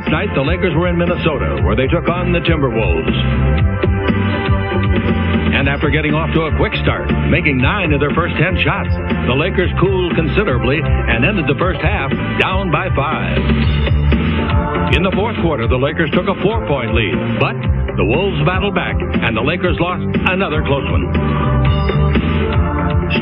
Last night, the Lakers were in Minnesota, where they took on the Timberwolves. And after getting off to a quick start, making 9 of their first 10 shots, the Lakers cooled considerably and ended the first half down by 5. In the fourth quarter, the Lakers took a 4-point lead, but the Wolves battled back, and the Lakers lost another close one.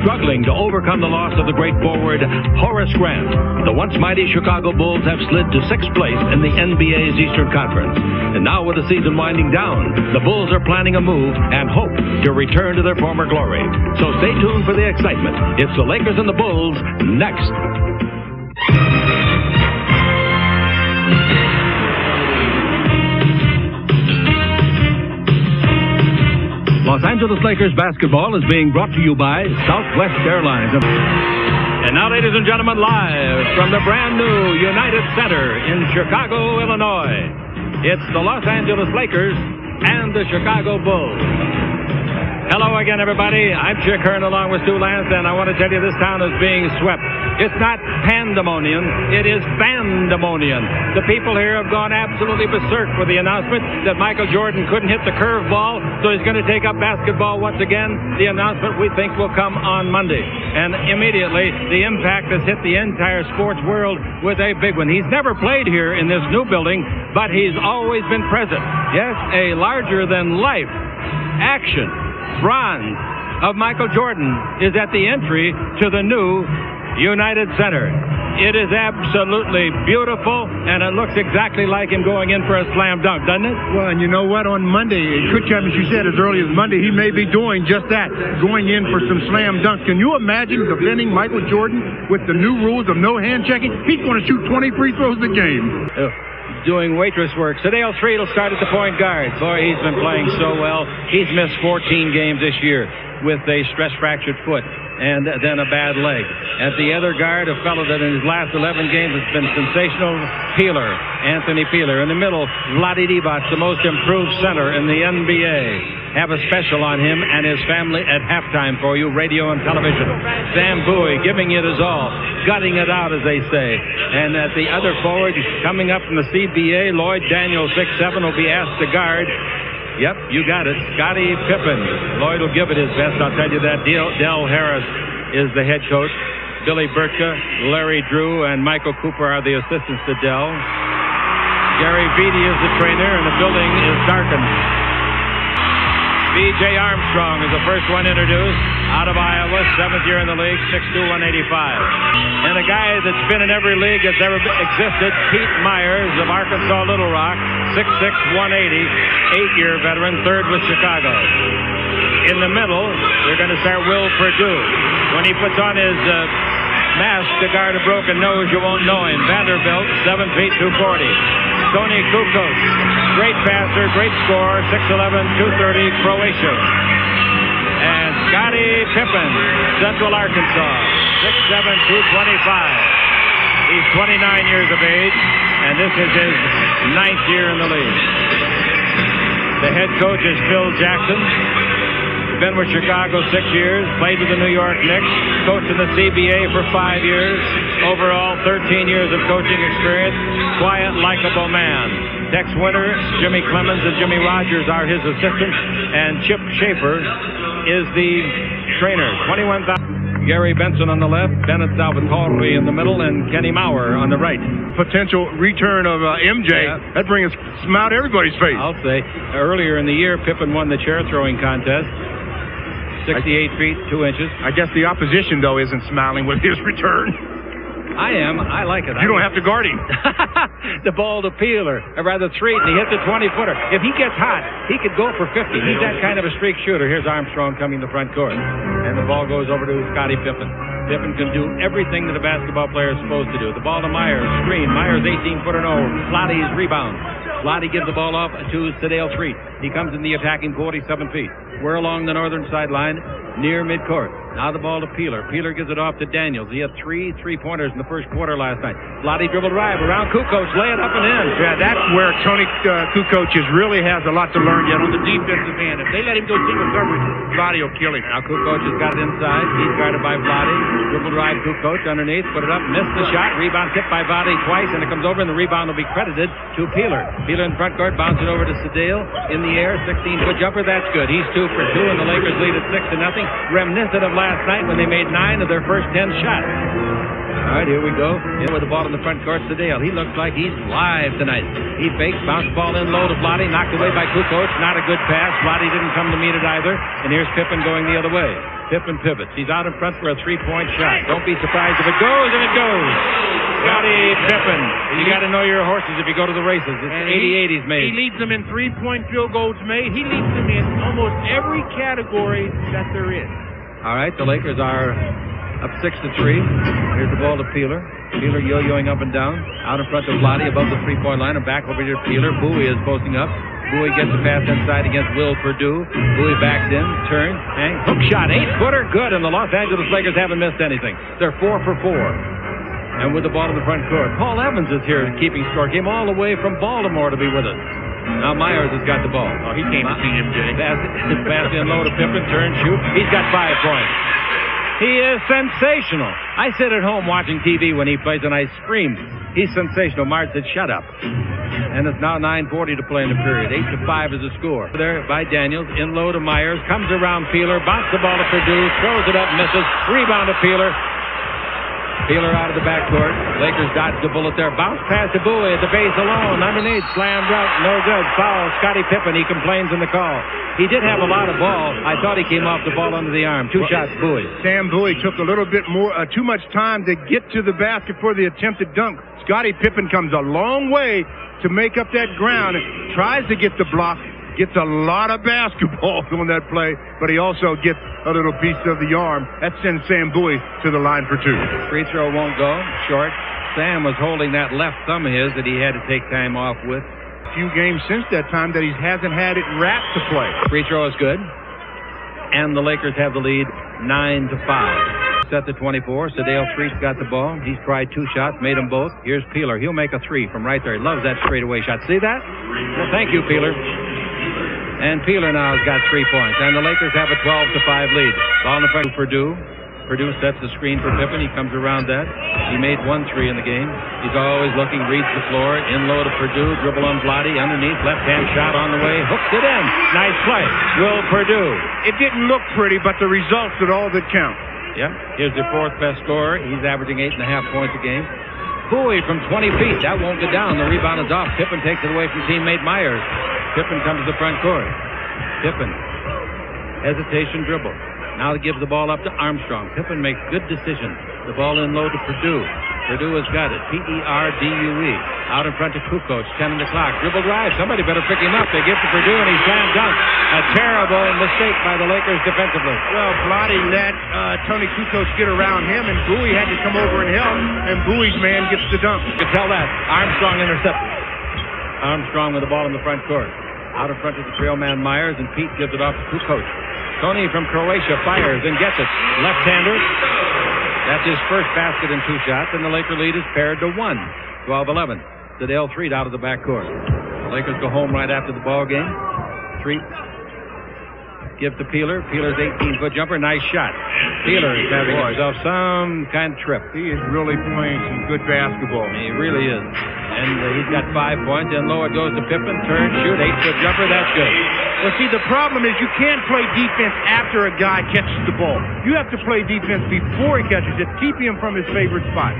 Struggling to overcome the loss of the great forward Horace Grant, the once mighty Chicago Bulls have slid to 6th place in the NBA's Eastern Conference. And now with the season winding down, the Bulls are planning a move and hope to return to their former glory. So stay tuned for the excitement. It's the Lakers and the Bulls next. Los Angeles Lakers basketball is being brought to you by Southwest Airlines. And now, ladies and gentlemen, live from the brand new United Center in Chicago, Illinois, it's the Los Angeles Lakers and the Chicago Bulls. Hello again, everybody. I'm Chick Hearn along with Stu Lance, and I want to tell you this town is being swept. It's not pandemonium, it is vandemonium. The people here have gone absolutely berserk with the announcement that Michael Jordan couldn't hit the curveball, so he's going to take up basketball once again. The announcement we think will come on Monday. And immediately, the impact has hit the entire sports world with a big one. He's never played here in this new building, but he's always been present. Yes, a larger-than-life action bronze of Michael Jordan is at the entry to the new United Center. It is absolutely beautiful, and it looks exactly like him going in for a slam dunk, doesn't it? Well, and you know what? On Monday, it could come, as you said, as early as Monday, he may be doing just that, going in for some slam dunks. Can you imagine defending Michael Jordan with the new rules of no hand checking? He's going to shoot 20 free throws a game. Doing waitress work. Sedale Street will start at the point guard. Boy, he's been playing so well. He's missed 14 games this year with a stress-fractured foot and then a bad leg. At the other guard, a fellow that in his last 11 games has been sensational, Peeler, Anthony Peeler. In the middle, Vlade Divac, the most improved center in the NBA. Have a special on him and his family at halftime for you, radio and television. Sam Bowie giving it his all, gutting it out, as they say. And at the other forward, coming up from the CBA, Lloyd Daniels, 6'7", will be asked to guard. Yep, you got it. Scottie Pippen. Lloyd will give it his best, I'll tell you that. Del Harris is the head coach. Billy Burtka, Larry Drew, and Michael Cooper are the assistants to Del. Gary Vitti is the trainer, and the building is darkened. B.J. Armstrong is the first one introduced, out of Iowa, 7th year in the league, 6'2", 185. And a guy that's been in every league that's ever existed, Pete Myers of Arkansas Little Rock, 6'6", 180, 8-year veteran, 3rd with Chicago. In the middle, they're going to start Will Perdue. When he puts on his mask to guard a broken nose, you won't know him. Vanderbilt, 7 feet, 240. Tony Kukoc, great passer, great scorer, 6'11", 230, Croatia. And Scottie Pippen, Central Arkansas, 6'7", 225. He's 29 years of age, and this is his 9th year in the league. The head coach is Phil Jackson. Been with Chicago 6 years, played with the New York Knicks, coached in the CBA for 5 years. Overall, 13 years of coaching experience. Quiet, likable man. Tex Winter, Jimmy Clemens, and Jimmy Rogers are his assistants, and Chip Schaefer is the trainer. 21,000. Gary Benson on the left, Bennett Salvatore in the middle, and Kenny Maurer on the right. Potential return of MJ. Yeah. That brings a smile to everybody's face. I'll say. Earlier in the year, Pippen won the chair throwing contest. 68 feet, 2 inches. I guess the opposition, though, isn't smiling with his return. I am. I like it. You don't have to guard him. The ball to Peeler, or rather Street, and he hit the 20-footer. If he gets hot, he could go for 50. He's that kind of a streak shooter. Here's Armstrong coming to the front court. And the ball goes over to Scottie Pippen. Pippen can do everything that a basketball player is supposed to do. The ball to Myers, screen. Myers, 18-footer, no. Vlade's rebound. Vlade gives the ball off to Sedale Street. He comes in the attacking 47 feet. We're along the northern sideline near midcourt. Now the ball to Peeler. Peeler gives it off to Daniels. He had 3 3-pointers in the first quarter last night. Vlade dribble drive around Kukoc, lay it up and in. Yeah, that's where Tony Kukoc really has a lot to learn yet on the defensive end. If they let him go single coverage, Vlade will kill him. Now Kukoc has got it inside. He's guarded by Vlade. Dribble drive Kukoc underneath, put it up, missed the shot. Rebound tipped by Vlade twice, and it comes over, and the rebound will be credited to Peeler. Peeler in front court, bounce it over to Sedale in the air, 16-foot jumper. That's good. He's 2 for 2, and the Lakers lead at 6-0. Reminiscent of last night when they made 9 of their first 10 shots. All right, here we go. In with the ball in the front court, Sedale. He looks like he's live tonight. He fakes, bounce ball in low to Vlade, knocked away by Kukoc. Not a good pass. Vlade didn't come to meet it either. And here's Pippen going the other way. Pippen pivots. He's out in front for a 3-point shot. Don't be surprised if it goes, and it goes. Scottie Pippen. You got to know your horses if you go to the races. It's 88 he's made. He leads them in 3-point field goals made. He leads them in almost every category that there is. All right, the Lakers are up 6-3. Here's the ball to Peeler. Peeler yo-yoing up and down. Out in front of Vlade above the 3-point line, and back over to Peeler. Bowie is posting up. Bowie gets the pass inside against Will Perdue. Bowie backs in, turns, and hook shot. 8-footer, good, and the Los Angeles Lakers haven't missed anything. They're 4 for 4. And with the ball in the front court, Paul Evans is here keeping score. Came all the way from Baltimore to be with us. Now Myers has got the ball. Oh, he came to see him, Jay. Pass in low to Pippen, turn, shoot. He's got 5 points. He is sensational. I sit at home watching TV when he plays, and I scream, he's sensational. Mart said, shut up. And it's now 9:40 to play in the period. 8-5 is the score. There by Daniels, in low to Myers, comes around Peeler, bounces the ball to Perdue, throws it up, misses, rebound to Peeler. Peeler out of the backcourt. Lakers dodged the bullet there. Bounce pass to Bowie at the base alone. Underneath, slammed out. No good. Foul. Scottie Pippen. He complains in the call. He did have a lot of ball. I thought he came off the ball under the arm. 2 shots, Bowie. Sam Bowie took a little bit more, too much time to get to the basket for the attempted dunk. Scottie Pippen comes a long way to make up that ground. Tries to get the block. Gets a lot of basketball on that play, but he also gets a little piece of the arm. That sends Sam Bowie to the line for 2. Free throw won't go. Short. Sam was holding that left thumb of his that he had to take time off with. A few games since that time that he hasn't had it wrapped to play. Free throw is good. And the Lakers have the lead 9-5. Set the 24. Sedale Threet's got the ball. He's tried 2 shots, made them both. Here's Peeler. He'll make a 3 from right there. He loves that straightaway shot. See that? Well, thank you, Peeler. And Peeler now has got 3 points. And the Lakers have a 12-5 lead. Ball in the front to Perdue. Perdue sets the screen for Pippen. He comes around that. He made 1 3 in the game. He's always looking, reads the floor. In low to Perdue. Dribble on Vlade. Underneath. Left-hand shot on the way. Hooks it in. Nice play. Will Perdue. It didn't look pretty, but the results are all that count. Yeah. Here's the 4th best scorer. He's averaging 8.5 points a game. Bowie from 20 feet. That won't go down. The rebound is off. Pippen takes it away from teammate Myers. Pippen comes to the front court. Pippen. Hesitation dribble. Now he gives the ball up to Armstrong. Pippen makes good decisions. The ball in low to Perdue. Perdue has got it. Perdue. Out in front to Kukoc. 10 on the clock. Dribble drive. Somebody better pick him up. They give to Perdue, and he slam dunk. A terrible mistake by the Lakers defensively. Well, Vlade let Tony Kukoc get around him, and Bowie had to come over and help, and Bowie's man gets the dunk. You can tell that. Armstrong intercepted. Armstrong with the ball in the front court. Out in front of the trail man Myers, and Pete gives it off to Kukoc. Tony from Croatia fires and gets it. Left-hander. That's his first basket in 2 shots, and the Laker lead is paired to 1. 12-11. Sedale Threet out of the backcourt. The Lakers go home right after the ball game. Threet gives to Peeler. Peeler's 18-foot jumper. Nice shot. Peeler is having himself some kind of trip. He is really playing some good basketball. He really is. And he's got 5 points. And low it goes to Pippen. Turn, shoot, 8-foot jumper. That's good. Well, see, the problem is you can't play defense after a guy catches the ball. You have to play defense before he catches it, keeping him from his favorite spot.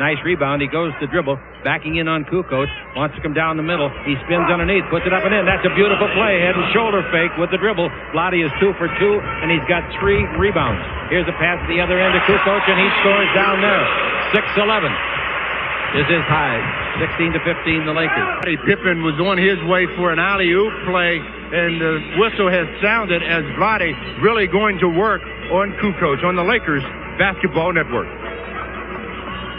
Nice rebound. He goes to dribble, backing in on Kukoc. Wants to come down the middle. He spins underneath, puts it up and in. That's a beautiful play. Head and shoulder fake with the dribble. Vlade is 2 for 2, and he's got 3 rebounds. Here's a pass at the other end to Kukoc, and he scores down there. 6-11. This is high. 16-15, the Lakers. Pippen was on his way for an alley-oop play, and the whistle has sounded as Vlade really going to work on Kukoc on the Lakers Basketball Network.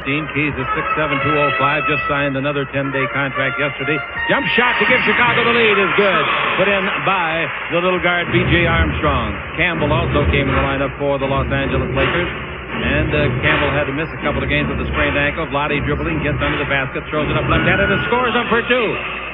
Keys is 6'7", 205. Just signed another 10-day contract yesterday. Jump shot to give Chicago the lead is good. Put in by the little guard, B.J. Armstrong. Campbell also came in the lineup for the Los Angeles Lakers. And Campbell had to miss a couple of games with a sprained ankle. Vlade dribbling, gets under the basket, throws it up left-handed, and scores on for two.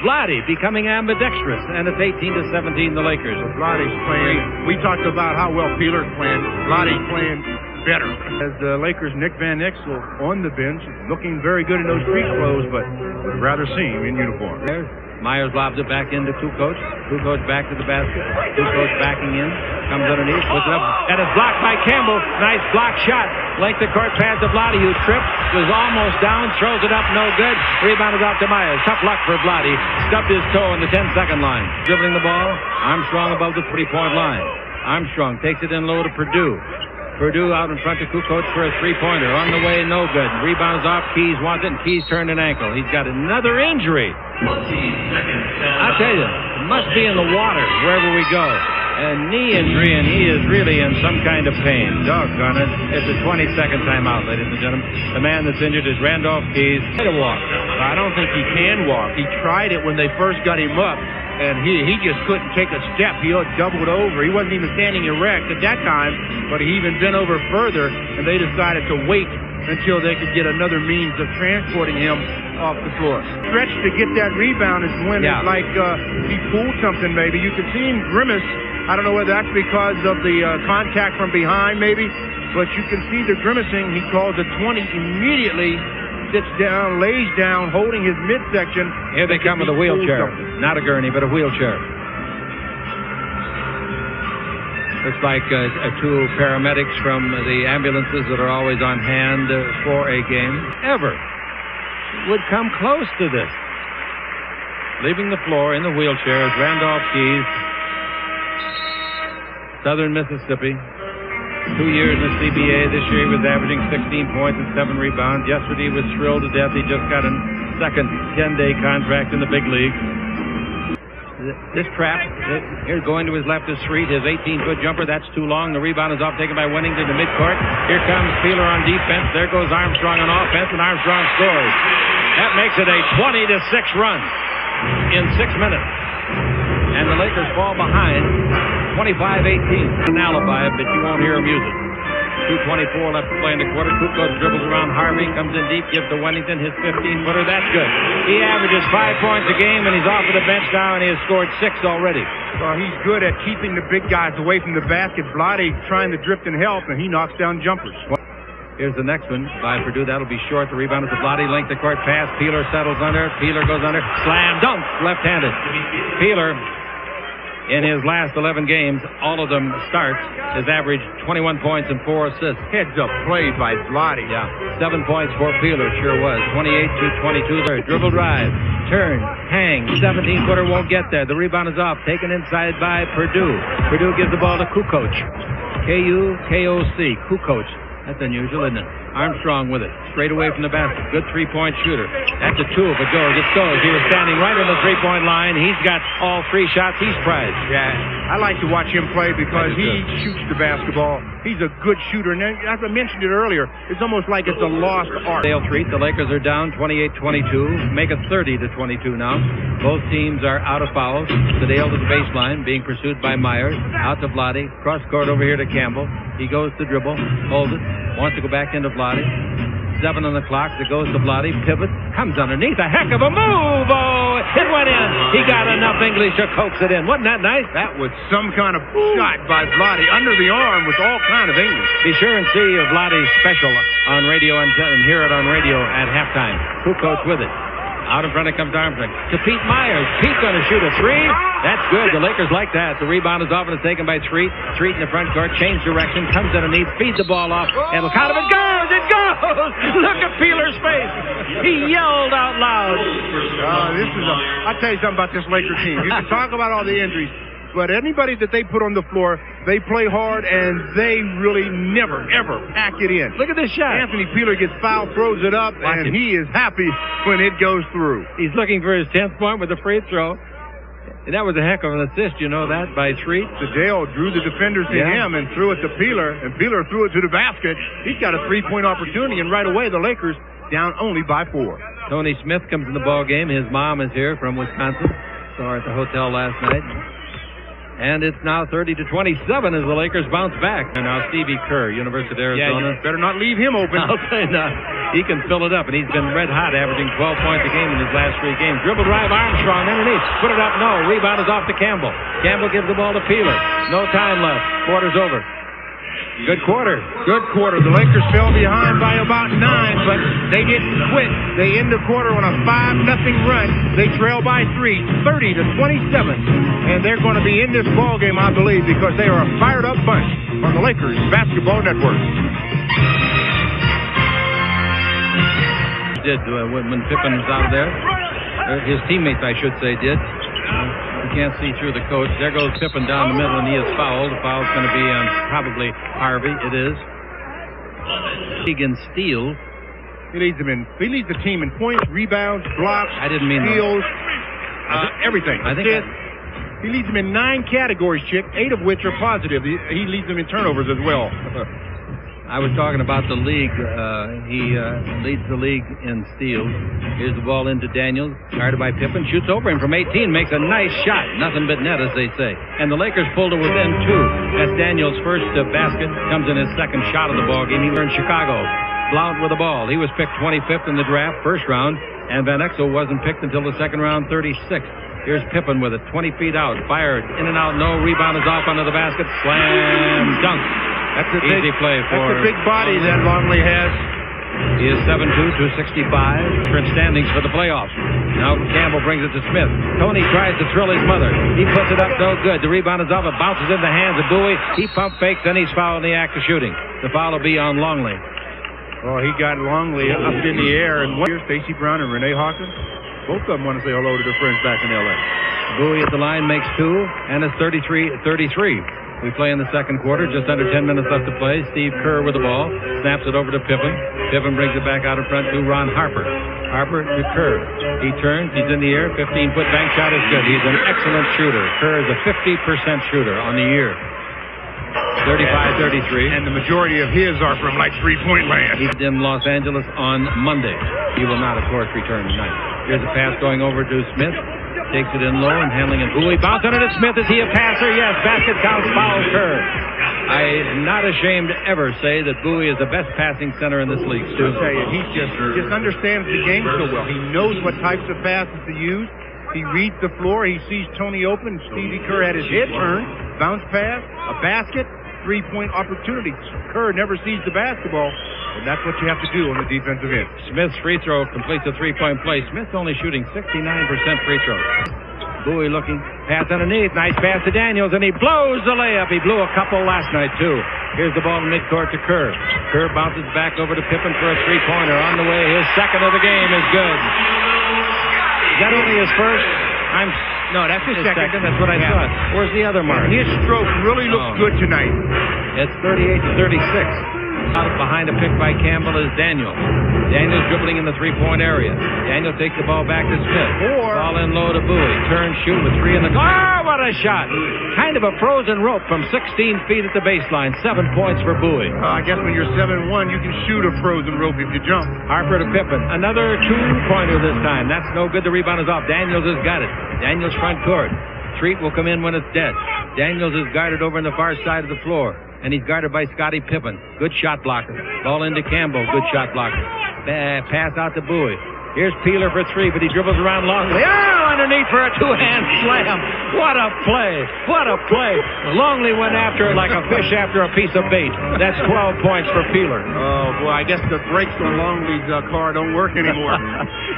Vlade becoming ambidextrous, and it's 18-17 the Lakers. Vlade's playing. We talked about how well Peeler's playing. Vlade's playing better. As the Lakers' Nick Van Exel on the bench, looking very good in those street clothes, but would rather see him in uniform. Myers lobs it back into Kukoc. Kukoc back to the basket. Kukoc backing in. Comes underneath. Puts it up. And it's blocked by Campbell. Nice block shot. Length of court pass to Vlade, who tripped. Was almost down. Throws it up. No good. Rebounded out to Myers. Tough luck for Vlade. Stubbed his toe in the 10-second line. Dribbling the ball. Armstrong above the 3-point line. Armstrong takes it in low to Purdue. Purdue out in front of Kukoc for a three-pointer. On the way, no good. Rebounds off. Keys wants it, and Keys turned an ankle. He's got another injury. I tell you, it must be in the water wherever we go. A knee injury, and he is really in some kind of pain. Doggone it. It's a 20-second timeout, ladies and gentlemen. The man that's injured is Randolph Keys. Try to walk. I don't think he can walk. He tried it when they first got him up, and he just couldn't take a step. He doubled over. He wasn't even standing erect at that time, but he even bent over further, and they decided to wait until they could get another means of transporting him off the floor. Stretch to get that rebound is when it's like he pulled something maybe. You could see him grimace. I don't know whether that's because of the contact from behind maybe, but you can see the grimacing. He calls a 20 immediately, sits down, lays down, holding his midsection. Here they come with a wheelchair. Not a gurney, but a wheelchair. Looks like two paramedics from the ambulances that are always on hand for a game ever would come close to this. Leaving the floor in the wheelchair is Randolph Keys, Southern Mississippi. 2 years in the CBA. This year he was averaging 16 points and 7 rebounds. Yesterday he was thrilled to death. He just got a second 10-day contract in the big league. This trap, here's going to his left is Street, his 18-foot jumper. That's too long. The rebound is off, taken by Wennington to midcourt. Here comes Peeler on defense. There goes Armstrong on offense, and Armstrong scores. That makes it a 20-6 run in 6 minutes. And the Lakers fall behind 25-18. An alibi, but you won't hear music. 2:24 left to play in the quarter. Kukoc dribbles around Harvey, comes in deep, gives to Wennington his 15-footer. That's good. He averages 5 points a game, and he's off of the bench now, and he has scored 6 already. Well, he's good at keeping the big guys away from the basket. Vlade trying to drift and help, and he knocks down jumpers. Here's the next one by Purdue. That'll be short. The rebound is to Vlade. Length of court pass. Peeler settles under. Peeler goes under. Slam dunk. Left-handed. Peeler, in his last 11 games, all of them starts, has averaged 21 points and 4 assists. Heads-up play by Vlade. Yeah. 7 points for Peeler. Sure was. 28-22 there. Dribble drive. Turn. Hang. 17-footer won't get there. The rebound is off. Taken inside by Purdue. Purdue gives the ball to Kukoc. K-U-K-O-C. Kukoc. That's unusual, isn't it? Armstrong with it. Straight away from the basket. Good three-point shooter. That's a 2 if it goes. It goes. He was standing right on the three-point line. He's got all 3 shots. He's prized. Yeah, I like to watch him play because he shoots the basketball. He's a good shooter. And as I mentioned it earlier, it's almost like it's a lost art. Dale treat. The Lakers are down 28-22. Make it 30-22 now. Both teams are out of fouls. Sedale to the baseline, being pursued by Myers. Out to Vlade. Cross court over here to Campbell. He goes to dribble. Holds it. Wants to go back into Vlade. 7 on the clock. It goes to Vlade. Pivot. Comes underneath. A heck of a move. Oh, it went in. He got enough English to coax it in. Wasn't that nice? That was some kind of shot by Vlade. Under the arm with all kind of English. Be sure and see Vlade's special on radio and hear it on radio at halftime. Kukoc with it. Out in front, it comes Armstrong to Pete Myers. Pete going to shoot a 3. That's good. The Lakers like that. The rebound is off and it's taken by Street. Street in the front court. Change direction. Comes underneath. Feeds the ball off. And kind of it goes. It goes. Look at Peeler's face. He yelled out loud. I'll tell you something about this Laker team. You can talk about all the injuries, but anybody that they put on the floor, they play hard, and they really never, ever pack it in. Look at this shot. Anthony Peeler gets fouled, throws it up, and he is happy when it goes through. He's looking for his 10th point with a free throw. And that was a heck of an assist, you know that, by Street. Sedale drew the defenders to him and threw it to Peeler, and Peeler threw it to the basket. He's got a 3-point opportunity, and right away the Lakers down only by 4. Tony Smith comes in the ball game. His mom is here from Wisconsin. Saw her at the hotel last night. And it's now 30-27 as the Lakers bounce back. And now Stevie Kerr, University of Arizona. Yeah, better not leave him open. I'll say not. He can fill it up, and he's been red hot, averaging 12 points a game in his last 3 games. Dribble drive, Armstrong underneath. Put it up, no. Rebound is off to Campbell. Campbell gives the ball to Peeler. No time left. Quarter's over. Good quarter. Good quarter. The Lakers fell behind by about 9, but they didn't quit. They end the quarter on a 5-0 run. They trail by 3, 30-27. And they're going to be in this ball game, I believe, because they are a fired-up bunch on the Lakers Basketball Network. Did when Pippen was out of there. His teammates, I should say, did. You can't see through the coach. There goes Pippen down the middle, and he is fouled. The foul's going to be on probably Harvey. It is. Keegan Steele. He leads the team in points, rebounds, blocks, steals, everything. I think he leads them in 9 categories, Chick, 8 of which are positive. He leads them in turnovers as well. I was talking about the league. He leads the league in steals. Here's the ball into Daniels, guarded by Pippen, shoots over him from 18, makes a nice shot. Nothing but net, as they say. And the Lakers pulled to within 2. That's Daniels' first basket. Comes in his second shot of the ball game. He learned Chicago. Blount with the ball. He was picked 25th in the draft, first round, and Van Exel wasn't picked until the second round, 36th. Here's Pippen with it, 20 feet out, fired, in and out, no, rebound is off under the basket, slam, dunk. That's a easy play for... That's a big body that Longley has. He is 7'2", 265. Different standings for the playoffs. Now Campbell brings it to Smith. Tony tries to thrill his mother. He puts it up no good. The rebound is off. It bounces in the hands of Bowie. He pump fakes, and he's fouled in the act of shooting. The foul will be on Longley. Oh, he got Longley up in the air. And here's Stacey Brown and Renee Hawkins. Both of them want to say hello to their friends back in L.A. Bowie at the line makes 2, and it's 33-33. We play in the second quarter, just under 10 minutes left to play. Steve Kerr with the ball, snaps it over to Pippen. Pippen brings it back out in front to Ron Harper. Harper to Kerr. He turns, he's in the air, 15-foot bank shot is good. He's an excellent shooter. Kerr is a 50% shooter on the year. 35-33. And the majority of his are from like 3-point land. He's in Los Angeles on Monday. He will not, of course, return tonight. Here's a pass going over to Smith. Takes it in low and handling it. Bowie bounce on it to Smith. Is he a passer? Yes. Basket counts. Foul Kerr. I'm not ashamed to ever say that Bowie is the best passing center in this league, Stu. I'll tell you, he just understands the game so well. He knows what types of passes to use. He reads the floor. He sees Tony open. Stevie Kerr had his head turned. Bounce pass. A basket. 3-point opportunity. Kerr never sees the basketball, and that's what you have to do on the defensive end. Smith's free throw completes a 3-point play. Smith only shooting 69% free throws. Bowie looking, pass underneath, nice pass to Daniels, and he blows the layup. He blew a couple last night, too. Here's the ball in midcourt to Kerr. Kerr bounces back over to Pippen for a 3-pointer. On the way, his second of the game is good. Is that only his first? No, that's his second. That's what I thought. Where's the other mark? His stroke really looks good tonight. It's 38-36. Out behind a pick by Campbell is Daniels. Daniels dribbling in the 3-point area. Daniels takes the ball back to Smith. Ball in low to Bowie. Turn, shoot with 3 in the... Oh, what a shot! Kind of a frozen rope from 16 feet at the baseline. 7 points for Bowie. I guess when you're 7'1", you can shoot a frozen rope if you jump. Harper to Pippen. Another 2-pointer this time. That's no good. The rebound is off. Daniels has got it. Daniels front court. Treat will come in when it's dead. Daniels is guarded over on the far side of the floor. And he's guarded by Scottie Pippen. Good shot blocker. Ball into Campbell. Good shot blocker. Pass out to Bowie. Here's Peeler for 3, but he dribbles around Longley. Oh, underneath for a 2-hand slam. What a play. What a play. Longley went after it like a fish after a piece of bait. That's 12 points for Peeler. Oh, boy, I guess the brakes on Longley's car don't work anymore.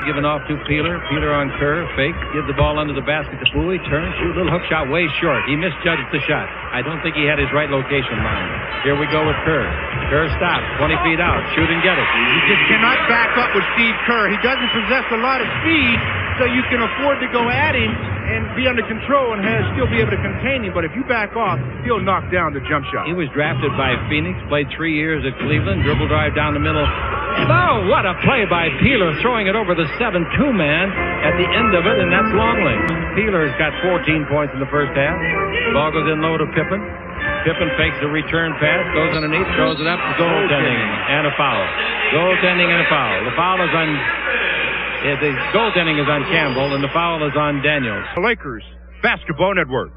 Given off to Peeler. Peeler on Kerr. Fake. Gives the ball under the basket to Bowie. Turn. Shoot. Little hook shot way short. He misjudged the shot. I don't think he had his right location line. Here we go with Kerr. Kerr stops. 20 feet out. Shoot and get it. You just cannot back up with Steve Kerr. He doesn't possess a lot of speed, so you can afford to go at him and be under control and still be able to contain him. But if you back off, he'll knock down the jump shot. He was drafted by Phoenix, played 3 years at Cleveland, dribble drive down the middle. Oh, what a play by Peeler, throwing it over the 7-2 man at the end of it, and that's Longley. Peeler's got 14 points in the first half. Ball goes in low to Pippen. Pippen fakes the return pass, goes underneath, throws it up, goaltending, and a foul. Goaltending and a foul. The foul is on... the goaltending is on Campbell, and the foul is on Daniels. The Lakers Basketball Network.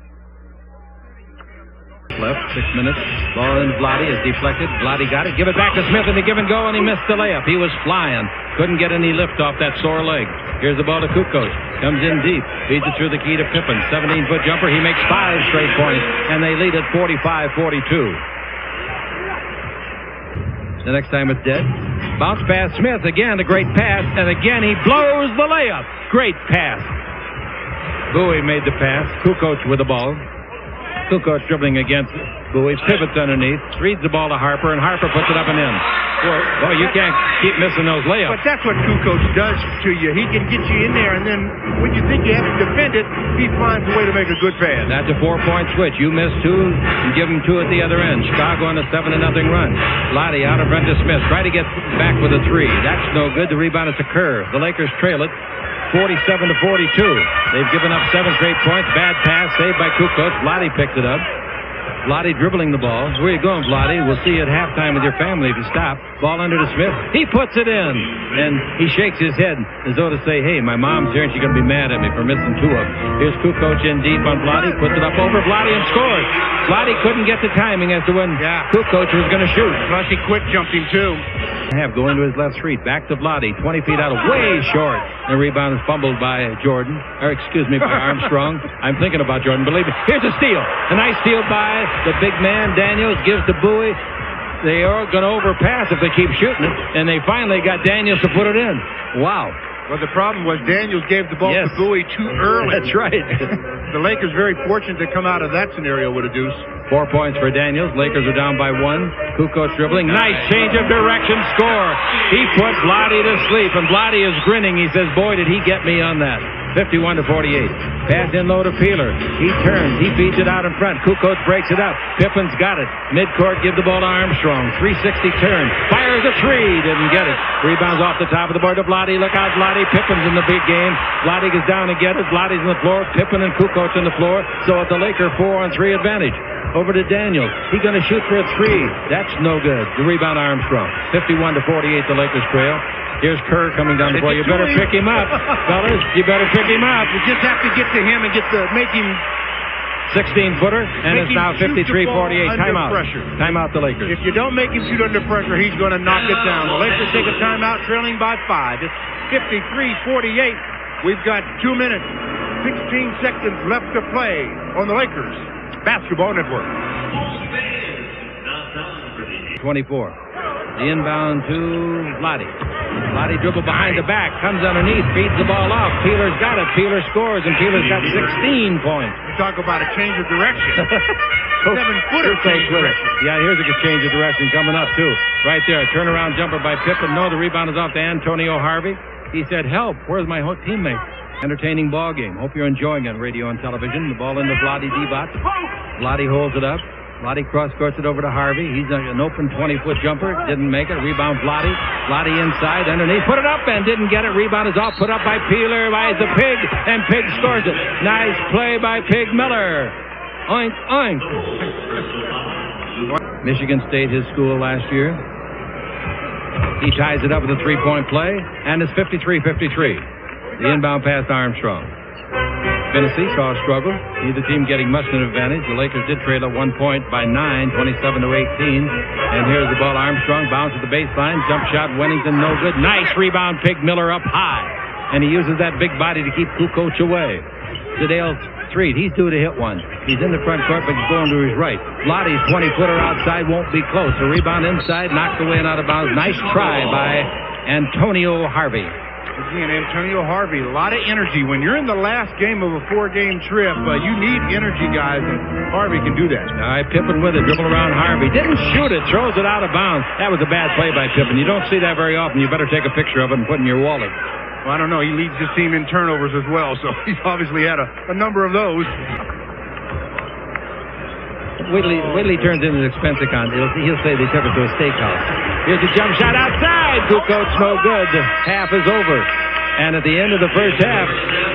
Left, 6 minutes. Ball in Vlade is deflected. Vlade got it. Give it back to Smith in the give and go, and he missed the layup. He was flying. Couldn't get any lift off that sore leg. Here's the ball to Kukoc. Comes in deep. Feeds it through the key to Pippen. 17-foot jumper. He makes 5 straight points, and they lead at 45-42. The next time it's dead. Bounce pass. Smith again. A great pass, and again he blows the layup. Great pass. Bowie made the pass. Kukoc with the ball. Kukoc dribbling against Bowie, pivots underneath, reads the ball to Harper, and Harper puts it up and in. Boy, you can't keep missing those layups. But that's what Kukoc does to you. He can get you in there, and then when you think you have to defend it, he finds a way to make a good pass. That's a 4-point switch. You miss 2, and give him 2 at the other end. Chicago on a 7-0 run. Vlade out in front to Smith. Try to get back with a 3. That's no good. The rebound is a curve. The Lakers trail it 47-42. They've given up 7 straight points. Bad pass saved by Kukoc. Vlade picks it up. Vlade dribbling the ball. Where are you going, Vlade? We'll see you at halftime with your family if you stop. Ball under to Smith. He puts it in. And he shakes his head as though to say, hey, my mom's here and she's going to be mad at me for missing 2 of them. Here's Kukoc in deep on Vlade. Puts it up over Vlade and scores. Vlade couldn't get the timing as to when Kukoc was going to shoot. Plus he quit jumping too. Going to his left street. Back to Vlade. 20 feet out, way short. The rebound is fumbled by Jordan. Or, excuse me, by Armstrong. I'm thinking about Jordan. Believe me. Here's a steal. A nice steal by the big man. Daniels gives to Bowie. They are going to overpass if they keep shooting it. And they finally got Daniels to put it in. Wow. Well, the problem was Daniels gave the ball to Bowie too early. That's right. The Lakers very fortunate to come out of that scenario with a deuce. 4 points for Daniels. Lakers are down by 1. Kukoc dribbling. Nice change of direction. Score. He put Vlade to sleep, and Vlade is grinning. He says, boy, did he get me on that. 51-48. Pass in low to Peeler. He turns. He feeds it out in front. Kukoc breaks it up. Pippen's got it. Midcourt, give the ball to Armstrong. 360 turn. Fires a 3. Didn't get it. Rebounds off the top of the board to Vlade. Look out, Vlade. Pippen's in the big game. Vlade goes down and get it. Vlade's on the floor. Pippen and Kukoc on the floor. So it's a Laker 4-on-3 advantage. Over to Daniels. He's going to shoot for a 3. That's no good. The rebound Armstrong. 51-48, the Lakers trail. Here's Kerr coming down the floor. You better pick him up, fellas. You better pick him up. You just have to get to him and make him 16-footer, and it's now 53-48. Timeout. Timeout the Lakers. If you don't make him shoot under pressure, he's going to knock it down. The Lakers take a timeout, trailing by 5. It's 53-48. We've got 2 minutes, 16 seconds left to play on the Lakers Basketball Network. 24. The inbound to Vlade. Vlade dribble behind the back, comes underneath, feeds the ball off. Peeler's got it. Peeler scores, and Peeler's got 16 points. You talk about a change of direction. 7-footer change of direction. Yeah, here's a good change of direction coming up, too. Right there. Turnaround jumper by Pippen. No, the rebound is off to Antonio Harvey. He said, help, where's my teammate? Entertaining ball game. Hope you're enjoying it, radio and television. The ball into Vlade Divac. Vlade holds it up. Vlade cross-courts it over to Harvey. He's an open 20-foot jumper. Didn't make it. Rebound Vlade. Vlade inside, underneath. Put it up and didn't get it. Rebound is off. Put up by Peeler, by the Pig, and Pig scores it. Nice play by Pig Miller. Oink, oink. Michigan State, his school last year. He ties it up with a 3-point play, and it's 53-53. The inbound pass to Armstrong. Tennessee saw a struggle. Neither team getting much of an advantage. The Lakers did trail at 1 point by 9, 27-18. And here's the ball. Armstrong bounce at the baseline. Jump shot. Wennington no good. Nice rebound. Pig Miller up high. And he uses that big body to keep Kukoc away. Sedale Street. He's due to hit one. He's in the front court, but he's going to his right. Vlade's 20-footer outside won't be close. A rebound inside. Knocked away and out of bounds. Nice try by Antonio Harvey. Again, Antonio Harvey, a lot of energy. When you're in the last game of a 4-game trip, you need energy, guys, and Harvey can do that. All right, Pippen with it, dribble around Harvey. Didn't shoot it, throws it out of bounds. That was a bad play by Pippen. You don't see that very often. You better take a picture of it and put it in your wallet. Well, I don't know. He leads his team in turnovers as well, so he's obviously had a number of those. Whitley turns in his expense account. He'll say they took it to a steakhouse. Here's a jump shot outside. Kukoc no good. Half is over. And at the end of the first half,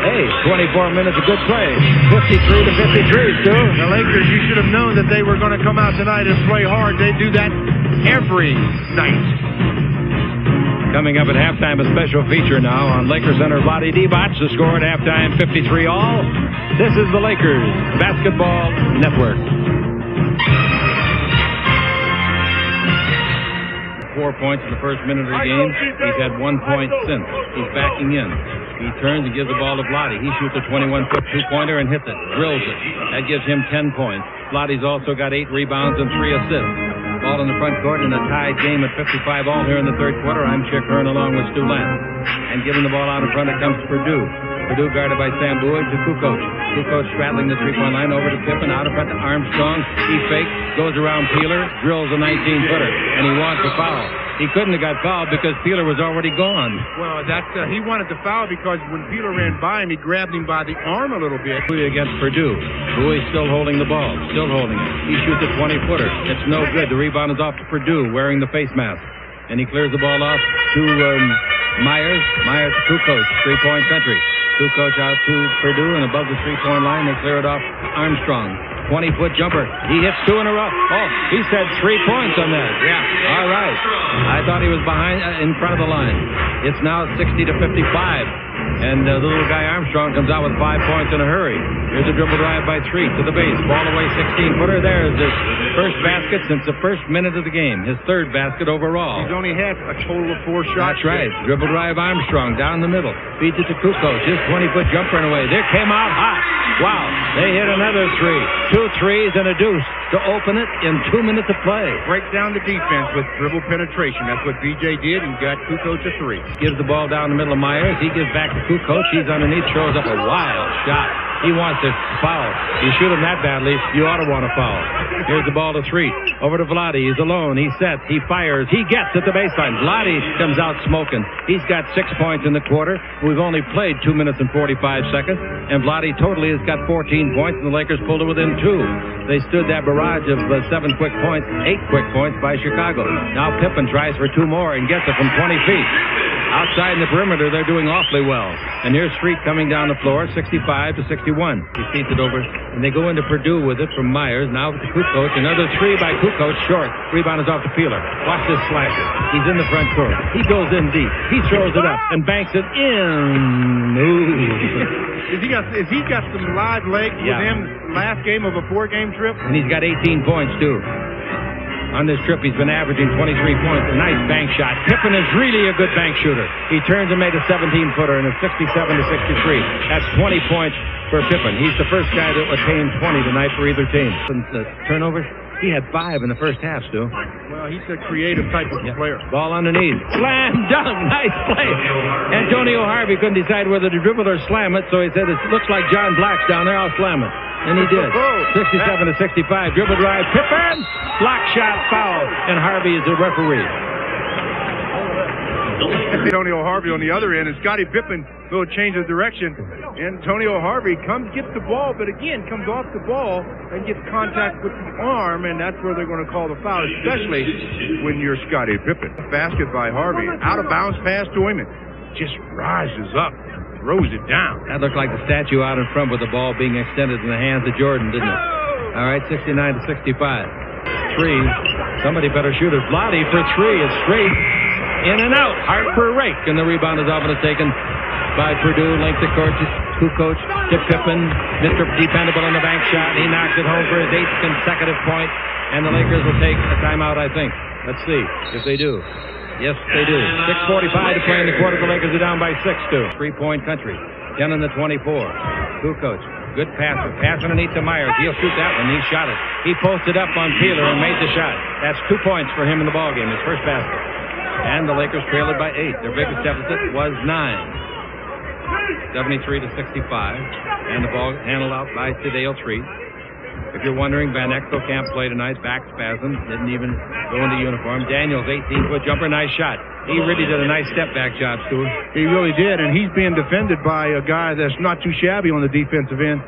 hey, 24 minutes of good play. 53-53, Stu. The Lakers, you should have known that they were going to come out tonight and play hard. They do that every night. Coming up at halftime, a special feature now on Lakers center Vlade Divac. The score at halftime, 53 all. This is the Lakers Basketball Network. 4 points in the first minute of the game. He's had 1 point since. He's backing in. He turns and gives the ball to Vlade. He shoots a 21-foot two-pointer and hits it. Drills it. That gives him 10 points. Vlade's also got 8 rebounds and 3 assists. Ball in the front court in a tied game at 55 all here in the third quarter. I'm Chick Hearn along with Stu Lance. And giving the ball out in front, it comes to Purdue. Purdue guarded by Sam Bowie to Kukoc. Kukoc straddling the three-point line over to Pippen. Out in front to Armstrong. He fakes, goes around Peeler, drills a 19-footer, and he wants a foul. He couldn't have got fouled because Peeler was already gone. Well, he wanted the foul because when Peeler ran by him, he grabbed him by the arm a little bit. Against Purdue. Bowie's still holding the ball. Still holding it. He shoots a 20-footer. It's no good. The rebound is off to Purdue wearing the face mask. And he clears the ball off to Myers. Myers to Kukoc. Three-point country. Kukoc out to Purdue, and above the three-point line, they clear it off Armstrong. 20-foot jumper. He hits 2 in a row. Oh, he said 3 points on that. Yeah. All right. I thought he was behind, in front of the line. It's now 60-55. And the little guy Armstrong comes out with 5 points in a hurry. Here's a dribble drive by Treat to the base. Ball away, 16-footer. There's his first basket since the first minute of the game. His third basket overall. He's only had a total of 4 shots. That's right. Dribble drive Armstrong down the middle. Feeds it to Kukoc. His 20-foot jumper and away. There came out hot. Wow. They hit another 3. 2 threes and a deuce to open it in 2 minutes of play. Break down the defense with dribble penetration. That's what BJ did, and got Kukoc a 3. Gives the ball down the middle of Myers. He gives back to Kukoc. He's underneath, throws up a wild shot. He wants to foul. You shoot him that badly, you ought to want to foul. Here's the ball to Treat. Over to Vlade. He's alone. He sets. He fires. He gets at the baseline. Vlade comes out smoking. He's got 6 points in the quarter. We've only played 2 minutes and 45 seconds. And Vlade totally has got 14 points, and the Lakers pulled it within 2. They stood that barrage of 7 quick points, 8 quick points by Chicago. Now Pippen tries for 2 more and gets it from 20 feet. Outside in the perimeter, they're doing awfully well. And here's Street coming down the floor, 65-61. He feeds it over, and they go into Purdue with it from Myers. Now to Kukoc. Another 3 by Kukoc, short. Rebound is off to Peeler. Watch this slasher. He's in the front court. He goes in deep. He throws it up and banks it in. Ooh. Has he got some live legs with him last game of a 4-game trip? And he's got 18 points, too. On this trip, he's been averaging 23 points. A nice bank shot. Pippen is really a good bank shooter. He turns and made a 17-footer, and it's 67-63. That's 20 points for Pippen. He's the first guy that attained 20 tonight for either team. Turnovers, he had 5 in the first half, Stu. Well, he's a creative type of player. Ball underneath. Slam dunk. Nice play. Antonio Harvey couldn't decide whether to dribble or slam it, so he said, it looks like John Black's down there. I'll slam it. And he did. 67-65. Dribble drive. Pippen. Block shot, foul. And Harvey is the referee. Antonio Harvey on the other end, and Scottie Pippen, little change of direction. Antonio Harvey gets the ball, but again, comes off the ball and gets contact with the arm, and that's where they're going to call the foul, especially when you're Scottie Pippen. Basket by Harvey. Out of bounds pass to him, and just rises up. Throws it down. That looked like the statue out in front with the ball being extended in the hands of Jordan, didn't it? All right, 69-65. 3. Somebody better shoot it. Vlade for 3. It's straight. In and out. Hart for a rake. And the rebound is off and is taken by Purdue. Length of court to Kukoc to Pippen. Mr. Dependable on the bank shot. He knocks it home for his 8th consecutive point. And the Lakers will take a timeout, I think. Let's see if they do. Yes, they do. 6:45 to play in the quarter. The Lakers are down by 6 to 3-point country. 10 in the 24. Kukoc, good passer. Pass underneath to Myers. He'll shoot that one. He shot it. He posted up on Peeler and made the shot. That's 2 points for him in the ballgame. His first basket. And the Lakers trailed it by 8. Their biggest deficit was 9. 73-65. And the ball handled out by Sedale Treat. If you're wondering, Van Exel can't play tonight. Back spasm. Didn't even go into uniform. Daniels, 18-foot jumper. Nice shot. He really did a nice step-back job, Stuart. He really did, and he's being defended by a guy that's not too shabby on the defensive end.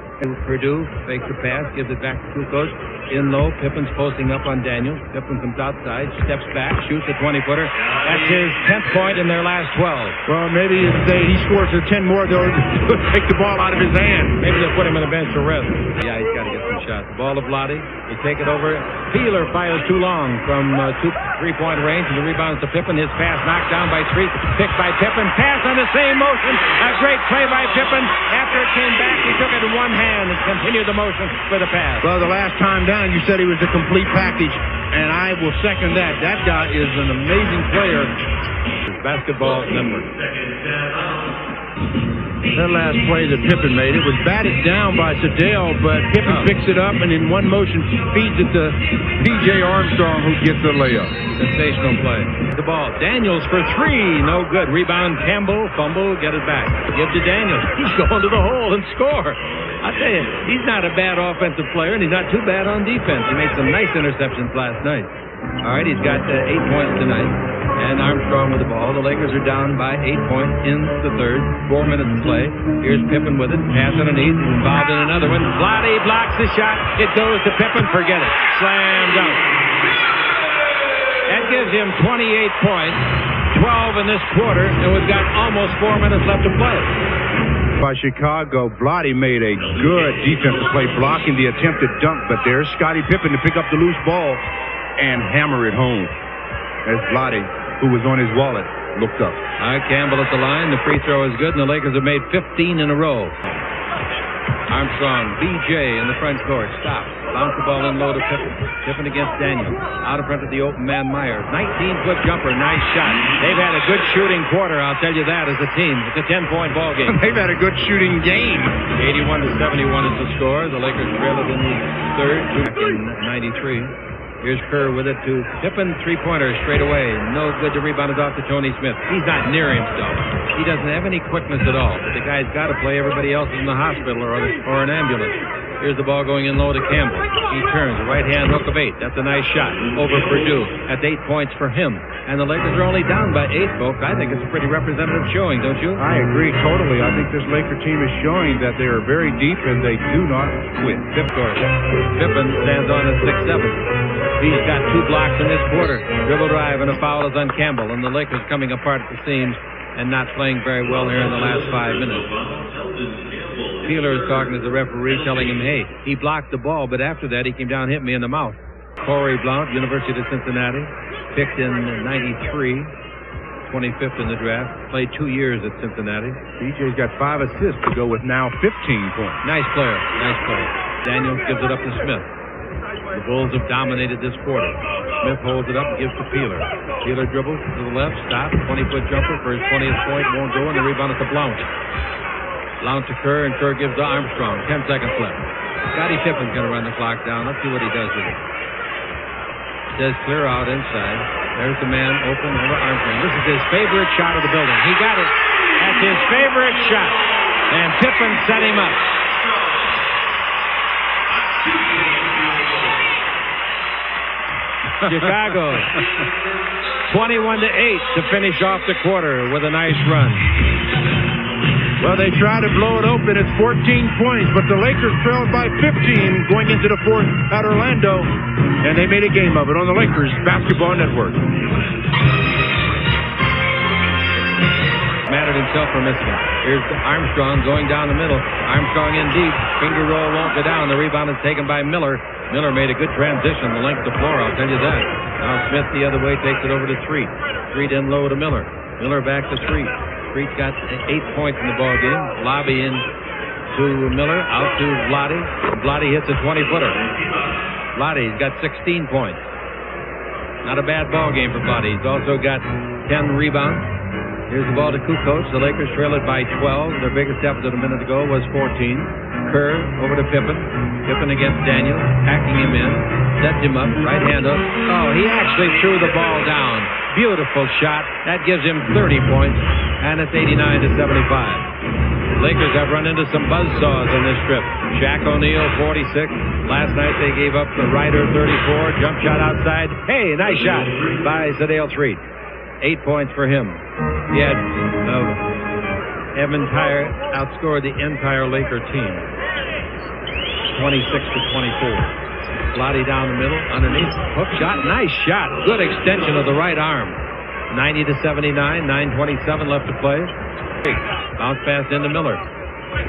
Purdue fakes the pass, gives it back to Kukoc. In low, Pippen's posting up on Daniels. Pippen comes outside, steps back, shoots a 20-footer. That's his 10th point in their last 12. Well, maybe if he scores 10 more, they'll take the ball out of his hand. Maybe they'll put him on the bench for rest. Yeah, he's got to get some shots. The ball to Vlade. They take it over. Peeler fires too long from 3-point range, and the rebounds to Pippen. His pass knocked down by Street, picked by Pippen. Pass on the same motion. A great play by Pippen. After it came back, he took it in one hand and continued the motion for the pass. Well, the last time down, you said he was a complete package, and I will second that. That guy is an amazing player. Basketball Network. That last play that Pippen made, it was batted down by Sedale, but Pippen picks it up and in one motion feeds it to P.J. Armstrong, who gets the layup. Sensational play. The ball. Daniels for three. No good. Rebound Campbell. Fumble. Get it back. Give to Daniels. He's going to the hole and score. I tell you, he's not a bad offensive player, and he's not too bad on defense. He made some nice interceptions last night. All right, he's got 8 points tonight. And Armstrong with the ball. The Lakers are down by 8 points in the third. 4 minutes to play. Here's Pippen with it. Pass underneath. He's involved in another one. Vlade blocks the shot. It goes to Pippen. Forget it. Slam dunk. That gives him 28 points. 12 in this quarter. And we've got almost 4 minutes left to play. By Chicago, Vlade made a good defensive play blocking the attempted dunk. But there's Scottie Pippen to pick up the loose ball and hammer it home. As Vlade, who was on his wallet, looked up. All right, Campbell at the line. The free throw is good, and the Lakers have made 15 in a row. Armstrong, B.J. in the front court. Stop. Bounce the ball in low to Pippen. Pippen against Daniels. Out in front of the open man, Myers. 19-foot jumper. Nice shot. They've had a good shooting quarter, I'll tell you that, as a team. It's a 10-point ball game. They've had a good shooting game. 81-71 is the score. The Lakers trail it in the third. Back in 93. Here's Kerr with it to Pippen, three-pointer straight away. No good. The rebound is off to Tony Smith. He's not near him still. He doesn't have any quickness at all. But the guy's got to play. Everybody else is in the hospital or an ambulance. Here's the ball going in low to Campbell. He turns. Right-hand hook of 8. That's a nice shot over Purdue. That's 8 points for him. And the Lakers are only down by 8, folks. I think it's a pretty representative showing, don't you? I agree totally. I think this Laker team is showing that they are very deep and they do not quit. Pippen stands on at 6'7". He's got 2 blocks in this quarter. Dribble drive and a foul is on Campbell. And the Lakers coming apart at the seams and not playing very well here in the last 5 minutes. Peeler is talking to the referee, telling him, hey, he blocked the ball, but after that he came down and hit me in the mouth. Corey Blount, University of Cincinnati, picked in 93, 25th in the draft, played 2 years at Cincinnati. BJ's got 5 assists to go with now 15 points. Nice player, nice player. Daniels gives it up to Smith. The Bulls have dominated this quarter. Smith holds it up and gives to Peeler. Peeler dribbles to the left, stops, 20-foot jumper for his 20th point, won't go, and the rebound is to Blount. Blount to Kerr, and Kerr gives to Armstrong. 10 seconds left. Scottie Pippen's going to run the clock down. Let's see what he does with it. Says clear out inside. There's the man open over Armstrong. This is his favorite shot of the building. He got it. That's his favorite shot. And Pippen set him up. Chicago 21-8 to finish off the quarter with a nice run. Well, they try to blow it open. It's 14 points, but the Lakers trailed by 15 going into the fourth at Orlando, and they made a game of it on the Lakers Basketball Network. Mad at himself for missing it. Here's Armstrong going down the middle. Armstrong in deep. Finger roll won't go down. The rebound is taken by Miller. Miller made a good transition the length of the floor, I'll tell you that. Now Smith the other way takes it over to Street. Street in low to Miller. Miller back to Street. Street got 8 points in the ball game. Lobby in to Miller. Out to Vlade. Vlade hits a 20-footer. Vlade's got 16 points. Not a bad ball game for Vlade. He's also got 10 rebounds. Here's the ball to Kukoc. The Lakers trail it by 12. Their biggest deficit a minute ago was 14. Kerr over to Pippen. Pippen against Daniels. Hacking him in. Sets him up. Right hand up. Oh, he actually threw the ball down. Beautiful shot. That gives him 30 points. And it's 89-75. Lakers have run into some buzzsaws on this trip. Shaq O'Neal, 46. Last night they gave up the Ryder, 34. Jump shot outside. Hey, nice shot by Sedale Treat. 8 points for him. He had Evan Tyre outscored the entire Laker team. 26-24. Vlade down the middle, underneath. Hook shot, nice shot. Good extension of the right arm. 90-79, 9:27 left to play. Bounce pass into Miller.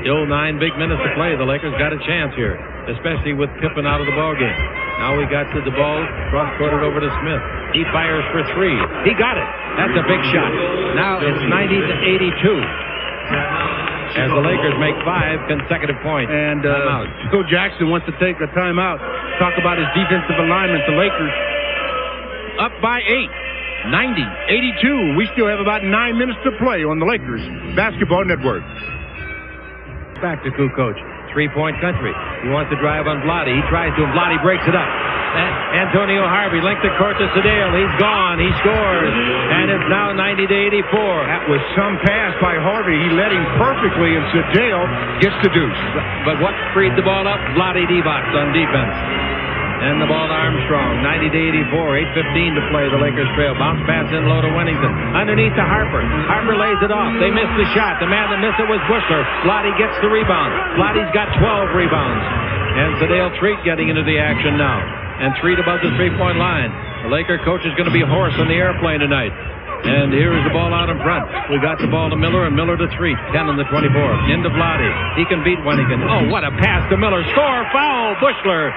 Still 9 big minutes to play. The Lakers got a chance here, especially with Pippen out of the ball game. Now we got to the ball, cross-courted over to Smith. He fires for 3. He got it. That's a big shot. Now it's 90-82. As the Lakers make 5 consecutive points. And Phil Jackson wants to take a timeout. Talk about his defensive alignment. The Lakers up by 8. 90-82. We still have about 9 minutes to play on the Lakers Basketball Network. Back to Kukoc. 3-point country. He wants to drive on Vlade. He tries to, and Vlade breaks it up. Antonio Harvey linked the court to Sedale. He's gone. He scores. And it's now 90-84. That was some pass by Harvey. He led him perfectly, and Sedale gets the deuce. But what freed the ball up? Vlade Divac on defense. And the ball to Armstrong. 90-84. 8:15 to play. The Lakers trail. Bounce pass in low to Wennington. Underneath to Harper. Harper lays it off. They missed the shot. The man that missed it was Bushler. Vlade gets the rebound. Vlade's got 12 rebounds. And Sedale Treat getting into the action now. And Treat above the 3-point line. The Laker coach is going to be hoarse on the airplane tonight. And here is the ball out in front. We got the ball to Miller, and Miller to Treat. 10 on the 24. Into Vlade. He can beat Wennington. Oh, what a pass to Miller. Score, foul, Bushler.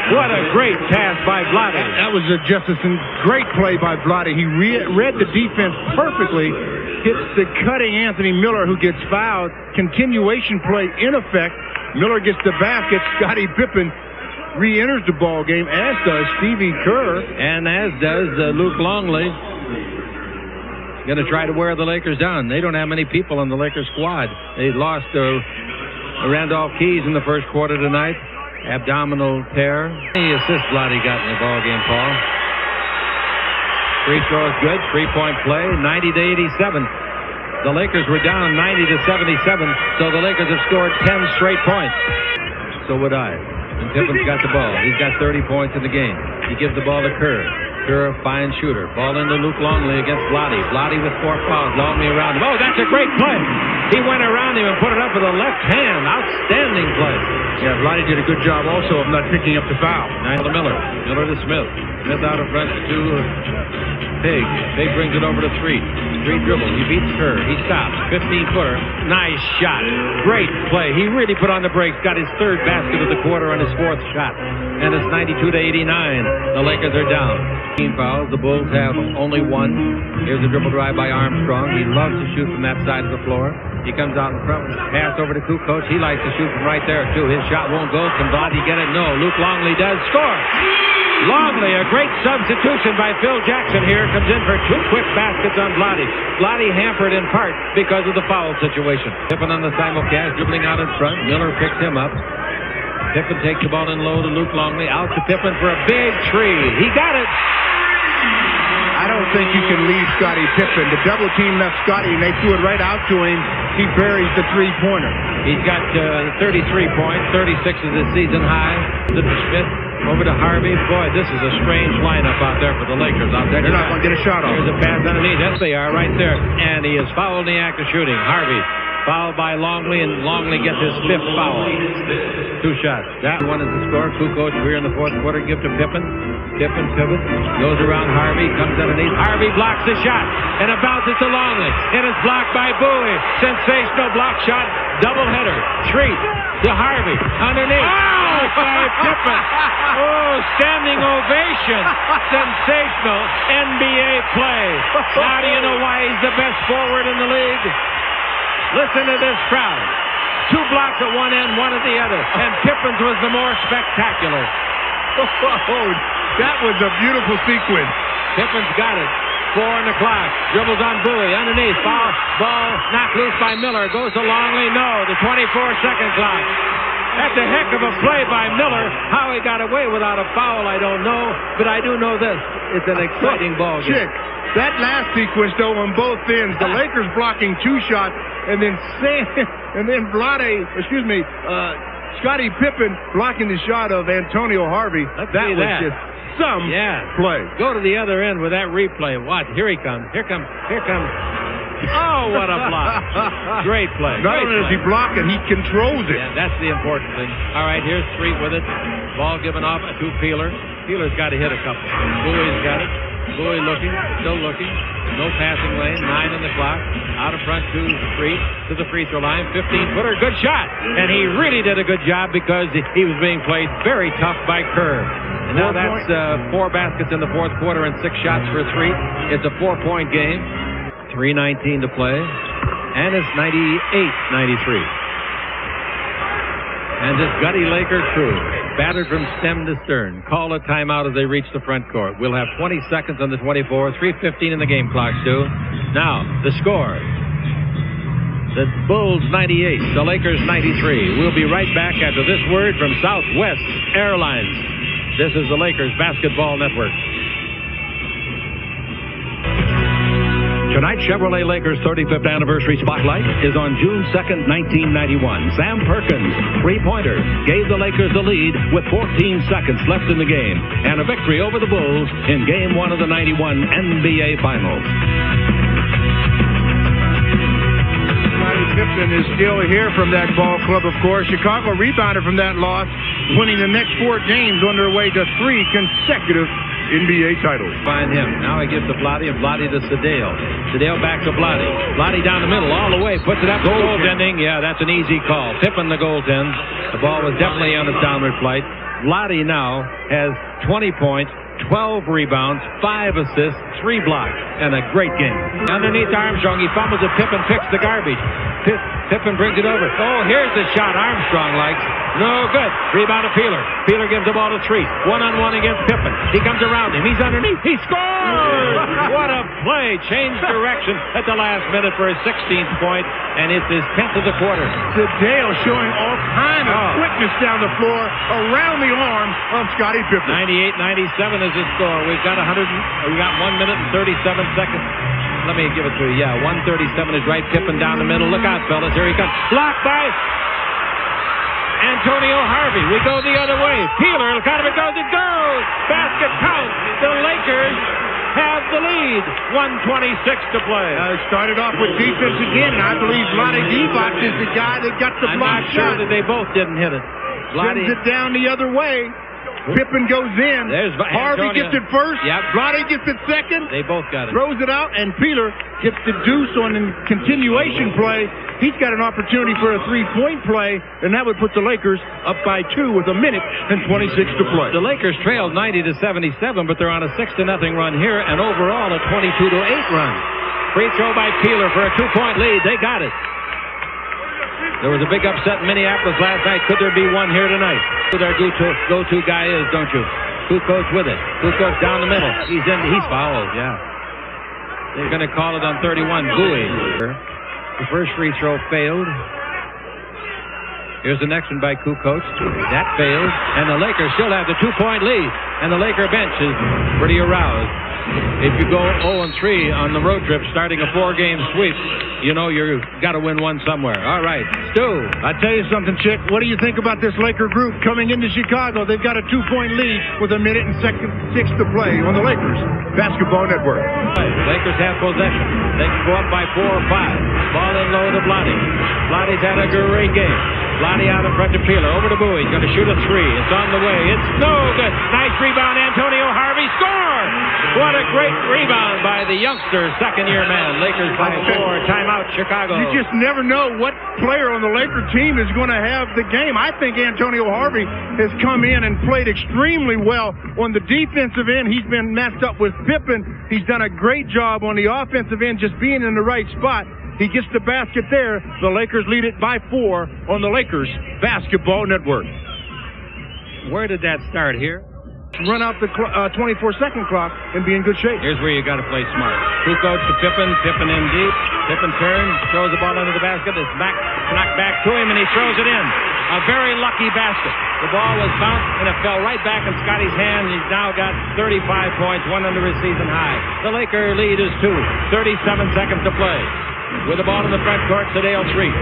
What a great pass by Vlade. That was just a great play by Vlade. He read the defense perfectly. Hits the cutting Anthony Miller, who gets fouled. Continuation play in effect. Miller gets the basket. Scottie Pippen re-enters the ball game, as does Stevie Kerr. And as does Luke Longley. Going to try to wear the Lakers down. They don't have many people on the Lakers squad. They lost Randolph Keys in the first quarter tonight. Abdominal tear. Any assist Vlade got in the ball game, Paul? Free throw is good. 3-point play. 90-87. The Lakers were down 90-77, so the Lakers have scored 10 straight points. So would I. And Pippen's got the ball. He's got 30 points in the game. He gives the ball to Kerr. Kerr, fine shooter. Ball into Luke Longley against Vlade. Vlade with 4 fouls. Longley around him. Oh, that's a great play. He went around him and put it up with a left hand. Outstanding play. Yeah, Vlade did a good job also of not picking up the foul. Now to Miller. Miller to Smith. Smith out in front to Pig. Pig brings it over to Treat. Treat dribbles. He beats Kerr. He stops. 15-footer. Nice shot. Great play. He really put on the brakes. Got his 3rd basket of the quarter on his 4th shot. And it's 92-89. The Lakers are down. 15 fouls. The Bulls have only 1. Here's a dribble drive by Armstrong. He loves to shoot from that side of the floor. He comes out in front. Pass over to Kukoc. He likes to shoot from right there, too. His shot won't go. Can Vlade get it? No. Luke Longley does score. Longley, a great substitution by Phil Jackson here, comes in for 2 quick baskets on Vlade. Vlade hampered in part because of the foul situation. Pippen on the simulcast, dribbling out in front. Miller picks him up. Pippen takes the ball in low to Luke Longley. Out to Pippen for a big tree. He got it. I don't think you can leave Scottie Pippen. The double team left Scottie, and they threw it right out to him. He buries the 3-pointer. He's got 33 points. 36 is his season high. To Smith. Over to Harvey. Boy, this is a strange lineup out there for the Lakers. They're not going to get a shot off. There's a pass underneath. Yes, they are right there. And he is fouled in the act of shooting. Harvey fouled by Longley, and Longley gets his 5th foul. 2 shots. That one is the score. Kukoc here in the 4th quarter. Give to Pippen. Pippen pivots. Goes around Harvey. Comes underneath. Harvey blocks the shot. And it bounces to Longley. It is blocked by Bowie. Sensational block shot. Doubleheader. Treat to Harvey. Underneath. Oh, by Pippen. Oh, standing ovation. Sensational NBA play. Now do you know why he's the best forward in the league? Listen to this crowd. 2 blocks at one end, 1 at the other. And Pippen's was the more spectacular. Oh, that was a beautiful sequence. Pippen's got it. 4 on the clock. Dribbles on Bowie. Underneath. Foul. Ball knocked loose by Miller. Goes to Longley. No. The 24-second clock. That's a heck of a play by Miller. How he got away without a foul, I don't know. But I do know this. It's an exciting ball game. Chick, that last sequence, though, on both ends, the Lakers blocking 2 shots, and then Scottie Pippen blocking the shot of Antonio Harvey. That was just some play. Go to the other end with that replay. Watch. Here he comes. Here comes. Oh, what a block. Great play. Not only does he block it, he controls it. Yeah, that's the important thing. All right, here's Street with it. Ball given off to Peeler. Peeler's got to hit a couple. Bowie's got it. Bowie looking, still looking. No passing lane. 9 on the clock. Out in front to Street to the free throw line. 15-footer. Good shot. And he really did a good job because he was being played very tough by Kerr. And now that's 4 baskets in the fourth quarter and 6 shots for Street. It's a 4-point game. 3:19 to play, and it's 98-93. And this gutty Laker crew, battered from stem to stern, call a timeout as they reach the front court. We'll have 20 seconds on the 24, 3:15 in the game clock, Stu. Now, the score. The Bulls 98, the Lakers 93. We'll be right back after this word from Southwest Airlines. This is the Lakers Basketball Network. Tonight's Chevrolet Lakers 35th anniversary spotlight is on June 2nd, 1991. Sam Perkins, three-pointer, gave the Lakers the lead with 14 seconds left in the game and a victory over the Bulls in Game 1 of the 91 NBA Finals. Scottie Pippen is still here from that ball club, of course. Chicago rebounded from that loss, winning the next 4 games on their way to 3 consecutive NBA titles. Find him. Now he gives to Vlade, and Vlade to Sedale. Sedale back to Vlade. Vlade down the middle, all the way, puts it up. Goaltending. Yeah, that's an easy call. Pippen the goaltend. The ball was definitely on its downward flight. Vlade now has 20 points, 12 rebounds, 5 assists, 3 blocks, and a great game. Underneath Armstrong, he fumbles it. Pippen picks the garbage. Pippen brings it over. Oh, here's the shot Armstrong likes. No good. Rebound to Peeler. Peeler gives the ball to Street. 1-on-1 against Pippen. He comes around him. He's underneath. He scores! What a play. Changed direction at the last minute for his 16th point, and it's his 10th of the quarter. Sedale showing all kind of quickness down the floor around the arm of Scottie Pippen. 98-97 is the score. We've got 1 minute and 37 seconds. Let me give it to you. Yeah, 137 is right. Pippen down the middle. Look out, fellas. Here he comes. Blocked by Antonio Harvey. We go the other way. Peeler, look out if it goes. It goes. Basket count. The Lakers have the lead. 1:26 to play. It started off with defense again, and I believe Vlade Divac is the guy that got the block shot. I'm not sure that they both didn't hit it. Sends it down the other way. Pippen goes in. Harvey gets it first. Yep. Vlade gets it second. They both got it. Throws it out, and Peeler gets the deuce on a continuation play. He's got an opportunity for a 3-point play, and that would put the Lakers up by 2 with 1 minute and 26 to play. The Lakers trailed 90-77, but they're on a 6-0 run here, and overall a 22-8 run. Free throw by Peeler for a 2-point lead. They got it. There was a big upset in Minneapolis last night. Could there be one here tonight? Who their go-to guy is, don't you? Kukoc with it. Kukoc down the middle. He's fouled, yeah. They're going to call it on 31. Bowie. The first free throw failed. Here's the next one by Kukoc. That failed. And the Lakers still have the 2-point lead. And the Laker bench is pretty aroused. If you go 0-3 on the road trip starting a 4-game sweep, you know you've got to win one somewhere. All right, Stu. I tell you something, Chick. What do you think about this Laker group coming into Chicago? They've got a 2-point lead with 1 minute and 6 to play on the Lakers Basketball Network. Lakers have possession. They can go up by 4 or 5. Ball in low to Vlade. Vlade's had a great game. Vlade out in front to Peeler. Over to Bowie. He's going to shoot a 3. It's on the way. It's no good. Nice rebound. Antonio Harvey. Score! What a great rebound by the youngster, second-year man. Lakers by 4. Timeout, Chicago. You just never know what player on the Laker team is going to have the game. I think Antonio Harvey has come in and played extremely well on the defensive end. He's been matched up with Pippen. He's done a great job on the offensive end, just being in the right spot. He gets the basket there. The Lakers lead it by 4 on the Lakers Basketball Network. Where did that start here? Run out the 24-second clock and be in good shape. Here's where you got to play smart. Kukoc to Pippen. Pippen in deep. Pippen turns, throws the ball under the basket. It's knocked back to him, and he throws it in. A very lucky basket. The ball was bounced, and it fell right back in Scottie's hand. He's now got 35 points, 1 under his season high. The Laker lead is 2. 37 seconds to play. with the ball in the front court. Sedale Treat.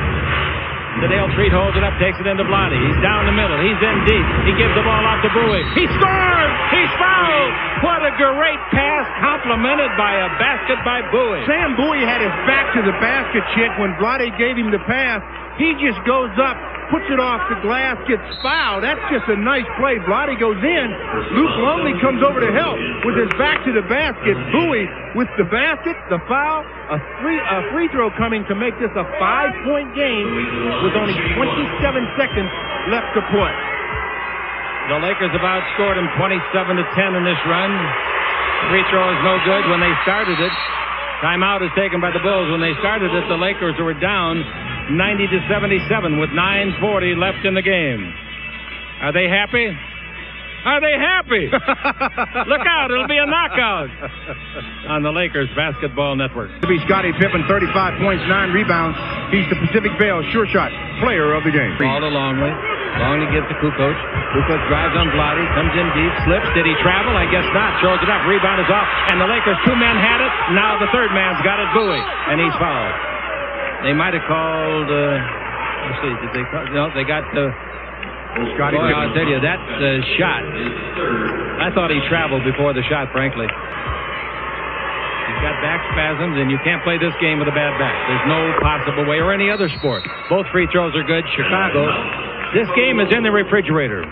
Sedale Treat holds it up, takes it into Blotty. He's down the middle. He's in deep. He gives the ball off to Bowie. He scores! He's fouled! What a great pass, complimented by a basket by Bowie. Sam Bowie had his back to the basket, Chick. When Blotty gave him the pass, he just goes up, puts it off the glass, gets fouled. That's just a nice play. Blotty goes in. Luke Longley comes over to help with his back to the basket. Bowie with the basket, the foul, a free throw coming to make this a 5-point game with only 27 seconds left to play. The Lakers have outscored him 27-10 in this run. Free throw is no good when they started it. Timeout is taken by the Bulls. When they started it, the Lakers were down 90-77 with 9:40 left in the game. Are they happy? Are they happy? Look out, it'll be a knockout on the Lakers Basketball Network. To be Scottie Pippen, 35 points, 9 rebounds. He's the Pacific Vale sure shot player of the game. Ball to Longley. Longley gives to Kukoc. Kukoc drives on Blotty, comes in deep, slips. Did he travel? I guess not. Throws it up. Rebound is off. And the Lakers, 2 men had it. Now the third man's got it, Bowie. And he's fouled. They might have called, let's see, did they call? No, they got Scottie Pippen. I'll tell you, that shot, I thought he traveled before the shot, frankly. He's got back spasms, and you can't play this game with a bad back. There's no possible way, or any other sport. Both free throws are good. Chicago, this game is in the refrigerator.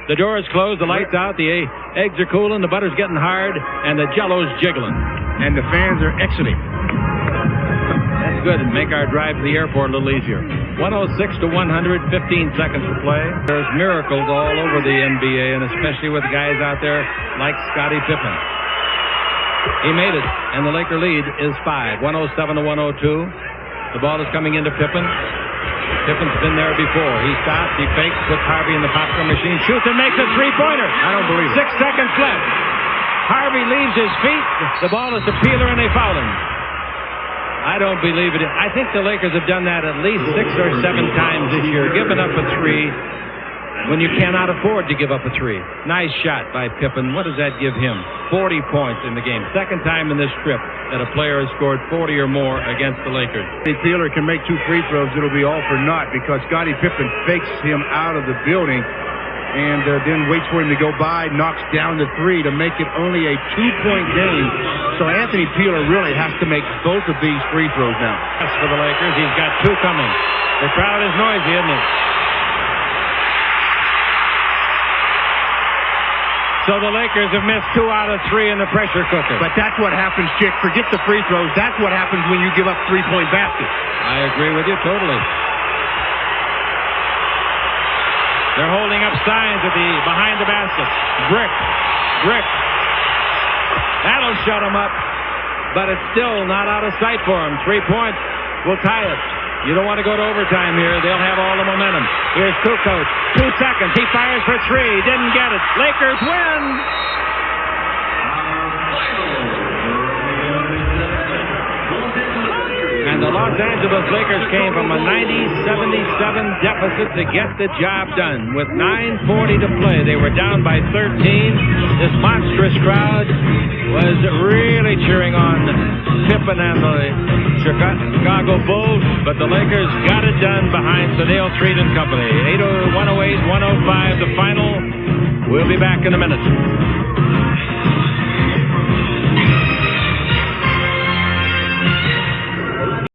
The door is closed, the lights out, the eggs are cooling, the butter's getting hard, and the jello's jiggling. And the fans are exiting. That's good, and make our drive to the airport a little easier. 106-100, 15 seconds to play. There's miracles all over the NBA, and especially with guys out there like Scottie Pippen. He made it, and the Laker lead is 5, 107-102. The ball is coming into Pippen. Pippen's been there before. He stops, he fakes, puts Harvey in the popcorn machine, shoots and makes a three-pointer. I don't believe it. 6 seconds left. Harvey leaves his feet. The ball is to Peeler, and they foul him. I don't believe it. I think the Lakers have done that at least 6 or 7 times this year, given up a 3 when you cannot afford to give up a 3. Nice shot by Pippen. What does that give him? 40 points in the game. Second time in this trip that a player has scored 40 or more against the Lakers. Peeler can make 2 free throws. It'll be all for naught because Scottie Pippen fakes him out of the building and then waits for him to go by, knocks down the 3 to make it only a 2-point game. So Anthony Peeler really has to make both of these free throws now. As for the Lakers, he's got 2 coming. The crowd is noisy, isn't it? So the Lakers have missed 2 out of 3 in the pressure cooker. But that's what happens, Chick. Forget the free throws. That's what happens when you give up 3-point baskets. I agree with you totally. They're holding up signs at behind the basket. Brick. That'll shut them up. But it's still not out of sight for them. 3 points will tie it. You don't want to go to overtime here. They'll have all the momentum. Here's Kukoc. 2 seconds. He fires for 3. Didn't get it. Lakers win. And the Los Angeles Lakers came from a 90-77 deficit to get the job done. With 9:40 to play, they were down by 13. This monstrous crowd was really cheering on Pippen and the Chicago Bulls, but the Lakers got it done behind Sedale Treat and company. 108-105, the final. We'll be back in a minute.